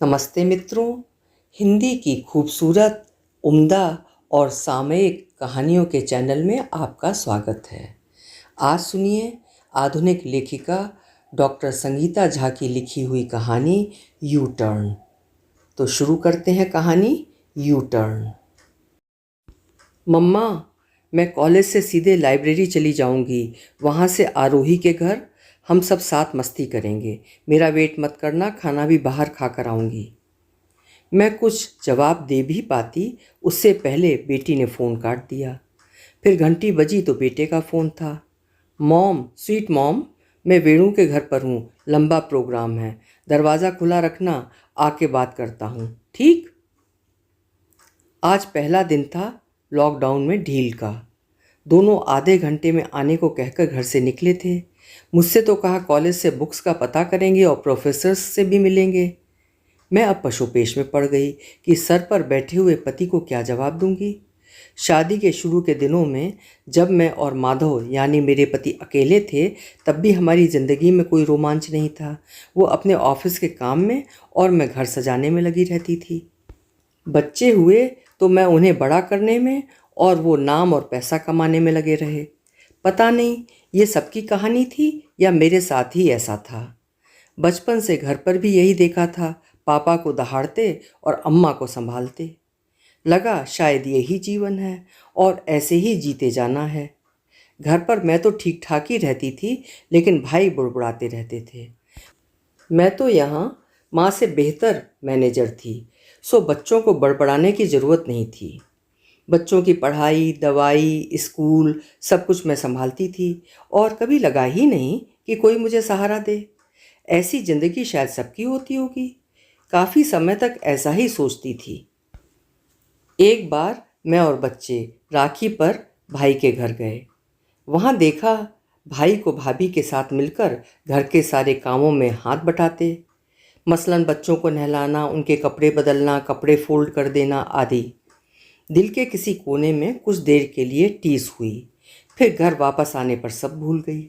नमस्ते मित्रों। हिंदी की खूबसूरत, उम्दा और सामयिक कहानियों के चैनल में आपका स्वागत है। आज सुनिए आधुनिक लेखिका डॉक्टर संगीता झा की लिखी हुई कहानी यू टर्न। तो शुरू करते हैं कहानी यू टर्न। मम्मा, मैं कॉलेज से सीधे लाइब्रेरी चली जाऊंगी, वहाँ से आरोही के घर। हम सब साथ मस्ती करेंगे। मेरा वेट मत करना, खाना भी बाहर खा कर आऊँगी। मैं कुछ जवाब दे भी पाती उससे पहले बेटी ने फ़ोन काट दिया। फिर घंटी बजी तो बेटे का फ़ोन था। मॉम, स्वीट मॉम, मैं वेणु के घर पर हूँ, लंबा प्रोग्राम है, दरवाज़ा खुला रखना, आके बात करता हूँ, ठीक। आज पहला दिन था लॉकडाउन में ढील का। दोनों आधे घंटे में आने को कहकर घर से निकले थे। मुझसे तो कहा कॉलेज से बुक्स का पता करेंगे और प्रोफेसर्स से भी मिलेंगे। मैं अब पशुपेश में पड़ गई कि सर पर बैठे हुए पति को क्या जवाब दूंगी। शादी के शुरू के दिनों में जब मैं और माधव यानी मेरे पति अकेले थे, तब भी हमारी ज़िंदगी में कोई रोमांच नहीं था। वो अपने ऑफिस के काम में और मैं घर सजाने में लगी रहती थी। बच्चे हुए तो मैं उन्हें बड़ा करने में और वो नाम और पैसा कमाने में लगे रहे। पता नहीं ये सबकी कहानी थी या मेरे साथ ही ऐसा था। बचपन से घर पर भी यही देखा था, पापा को दहाड़ते और अम्मा को संभालते। लगा शायद यही जीवन है और ऐसे ही जीते जाना है। घर पर मैं तो ठीक ठाक ही रहती थी, लेकिन भाई बुड़बुड़ाते रहते थे। मैं तो यहाँ माँ से बेहतर मैनेजर थी, सो बच्चों को बड़बड़ाने की ज़रूरत नहीं थी। बच्चों की पढ़ाई, दवाई, स्कूल सब कुछ मैं संभालती थी और कभी लगा ही नहीं कि कोई मुझे सहारा दे। ऐसी ज़िंदगी शायद सबकी होती होगी। काफ़ी समय तक ऐसा ही सोचती थी। एक बार मैं और बच्चे राखी पर भाई के घर गए। वहाँ देखा भाई को भाभी के साथ मिलकर घर के सारे कामों में हाथ बटाते, मसलन बच्चों को नहलाना, उनके कपड़े बदलना, कपड़े फोल्ड कर देना आदि। दिल के किसी कोने में कुछ देर के लिए टीस हुई, फिर घर वापस आने पर सब भूल गई।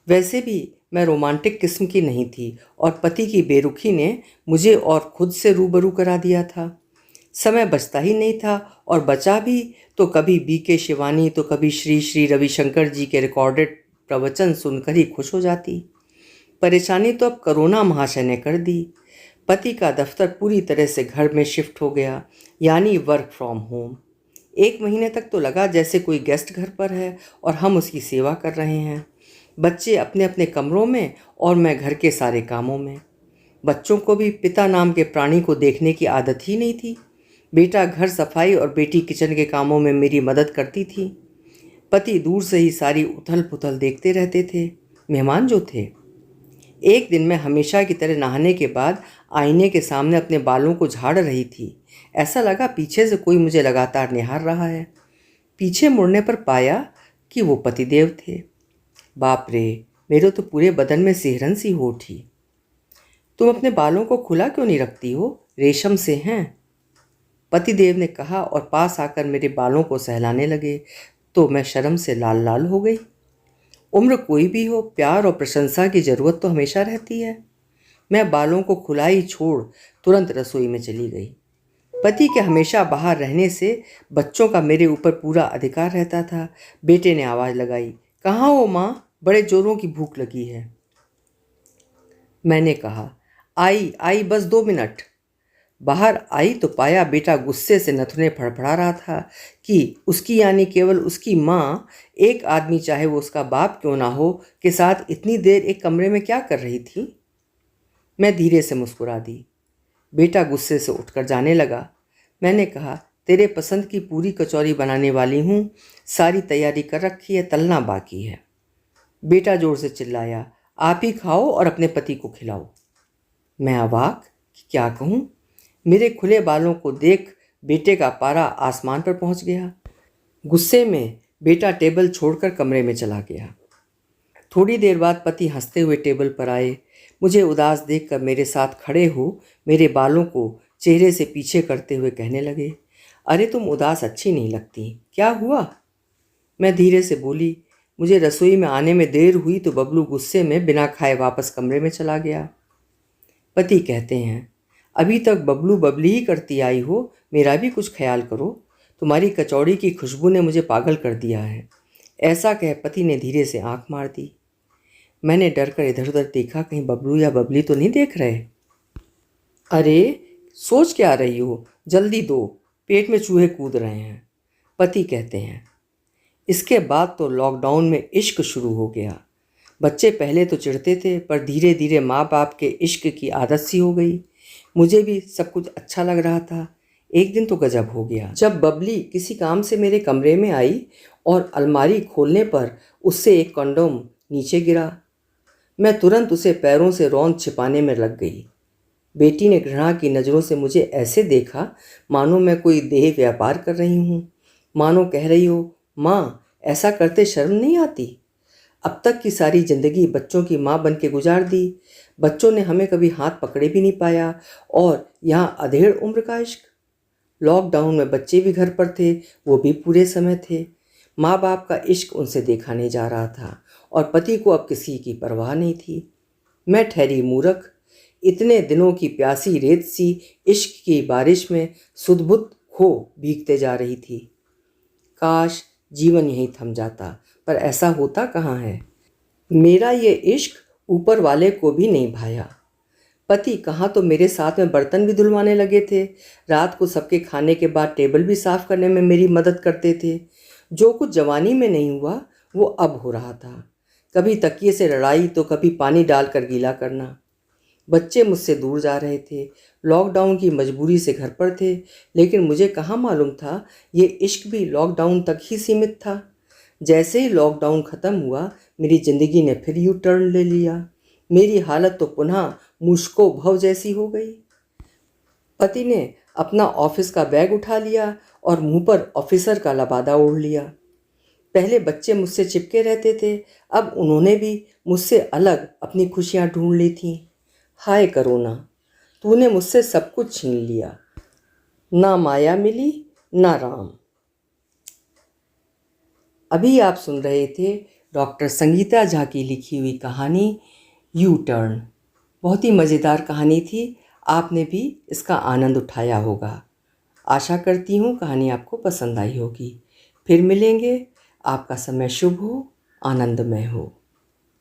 वैसे भी मैं रोमांटिक किस्म की नहीं थी और पति की बेरुखी ने मुझे और खुद से रूबरू करा दिया था। समय बचता ही नहीं था और बचा भी तो कभी बीके शिवानी तो कभी श्री श्री रविशंकर जी के रिकॉर्डेड प्रवचन सुनकर ही खुश हो जाती। परेशानी तो अब कोरोना महाशय ने कर दी। पति का दफ्तर पूरी तरह से घर में शिफ्ट हो गया, यानी वर्क फ्रॉम होम। 1 महीने तक तो लगा जैसे कोई गेस्ट घर पर है और हम उसकी सेवा कर रहे हैं। बच्चे अपने अपने कमरों में और मैं घर के सारे कामों में। बच्चों को भी पिता नाम के प्राणी को देखने की आदत ही नहीं थी। बेटा घर सफाई और बेटी किचन के कामों में मेरी मदद करती थी। पति दूर से ही सारी उथल पुथल देखते रहते थे, मेहमान जो थे। एक दिन मैं हमेशा की तरह नहाने के बाद आईने के सामने अपने बालों को झाड़ रही थी। ऐसा लगा पीछे से कोई मुझे लगातार निहार रहा है। पीछे मुड़ने पर पाया कि वो पतिदेव थे। बाप रे, मेरे तो पूरे बदन में सिहरन सी हो उठी। तुम अपने बालों को खुला क्यों नहीं रखती हो, रेशम से हैं? पतिदेव ने कहा और पास आकर मेरे बालों को सहलाने लगे तो मैं शर्म से लाल लाल हो गई। उम्र कोई भी हो, प्यार और प्रशंसा की ज़रूरत तो हमेशा रहती है। मैं बालों को खुला ही छोड़ तुरंत रसोई में चली गई। पति के हमेशा बाहर रहने से बच्चों का मेरे ऊपर पूरा अधिकार रहता था। बेटे ने आवाज़ लगाई, कहाँ हो माँ, बड़े जोरों की भूख लगी है। मैंने कहा, आई आई, बस 2 मिनट। बाहर आई तो पाया बेटा गुस्से से नथुने फड़फड़ा रहा था कि उसकी यानी केवल उसकी माँ, एक आदमी चाहे वो उसका बाप क्यों ना हो, के साथ इतनी देर एक कमरे में क्या कर रही थी। मैं धीरे से मुस्कुरा दी। बेटा गुस्से से उठकर जाने लगा। मैंने कहा, तेरे पसंद की पूरी कचौरी बनाने वाली हूँ, सारी तैयारी कर रखी है, तलना बाकी है। बेटा जोर से चिल्लाया, आप ही खाओ और अपने पति को खिलाओ। मैं अवाक कि क्या कहूँ। मेरे खुले बालों को देख बेटे का पारा आसमान पर पहुंच गया। गुस्से में बेटा टेबल छोड़कर कमरे में चला गया। थोड़ी देर बाद पति हंसते हुए टेबल पर आए। मुझे उदास देखकर मेरे साथ खड़े हो मेरे बालों को चेहरे से पीछे करते हुए कहने लगे, अरे तुम उदास अच्छी नहीं लगती, क्या हुआ? मैं धीरे से बोली, मुझे रसोई में आने में देर हुई तो बबलू गुस्से में बिना खाए वापस कमरे में चला गया। पति कहते हैं, अभी तक बबलू बबली ही करती आई हो, मेरा भी कुछ ख्याल करो। तुम्हारी कचौड़ी की खुशबू ने मुझे पागल कर दिया है। ऐसा कह पति ने धीरे से आंख मार दी। मैंने डर कर इधर उधर देखा, कहीं बबलू या बबली तो नहीं देख रहे। अरे सोच क्या रही हो, जल्दी दो, पेट में चूहे कूद रहे हैं, पति कहते हैं। इसके बाद तो लॉकडाउन में इश्क शुरू हो गया। बच्चे पहले तो चिढ़ते थे, पर धीरे धीरे माँ बाप के इश्क की आदत सी हो गई। मुझे भी सब कुछ अच्छा लग रहा था। एक दिन तो गजब हो गया, जब बबली किसी काम से मेरे कमरे में आई और अलमारी खोलने पर उससे एक कंडोम नीचे गिरा। मैं तुरंत उसे पैरों से रौंद छिपाने में लग गई। बेटी ने घृणा की नज़रों से मुझे ऐसे देखा मानो मैं कोई देह व्यापार कर रही हूँ, मानो कह रही हो, माँ ऐसा करते शर्म नहीं आती। अब तक की सारी ज़िंदगी बच्चों की माँ बन के गुजार दी। बच्चों ने हमें कभी हाथ पकड़े भी नहीं पाया, और यहाँ अधेड़ उम्र का इश्क। लॉकडाउन में बच्चे भी घर पर थे, वो भी पूरे समय थे। माँ बाप का इश्क उनसे देखा नहीं जा रहा था, और पति को अब किसी की परवाह नहीं थी। मैं ठहरी मूर्ख, इतने दिनों की प्यासी रेत सी इश्क की बारिश में सुध-बुध खो भीगते जा रही थी। काश जीवन यहीं थम जाता, पर ऐसा होता कहाँ है। मेरा ये इश्क ऊपर वाले को भी नहीं भाया। पति कहाँ तो मेरे साथ में बर्तन भी धुलवाने लगे थे, रात को सबके खाने के बाद टेबल भी साफ करने में मेरी मदद करते थे। जो कुछ जवानी में नहीं हुआ वो अब हो रहा था। कभी तकिए से लड़ाई तो कभी पानी डालकर गीला करना। बच्चे मुझसे दूर जा रहे थे, लॉकडाउन की मजबूरी से घर पर थे, लेकिन मुझे कहाँ मालूम था ये इश्क भी लॉकडाउन तक ही सीमित था। जैसे ही लॉकडाउन ख़त्म हुआ, मेरी ज़िंदगी ने फिर यू टर्न ले लिया। मेरी हालत तो पुनः मुश्को भव जैसी हो गई। पति ने अपना ऑफिस का बैग उठा लिया और मुंह पर ऑफिसर का लबादा ओढ़ लिया। पहले बच्चे मुझसे चिपके रहते थे, अब उन्होंने भी मुझसे अलग अपनी खुशियाँ ढूंढ ली थीं। हाय करोना, तूने मुझसे सब कुछ छीन लिया। ना माया मिली, ना राम। अभी आप सुन रहे थे डॉक्टर संगीता झा की लिखी हुई कहानी यू टर्न। बहुत ही मज़ेदार कहानी थी, आपने भी इसका आनंद उठाया होगा। आशा करती हूँ कहानी आपको पसंद आई होगी। फिर मिलेंगे। आपका समय शुभ हो, आनंदमय हो।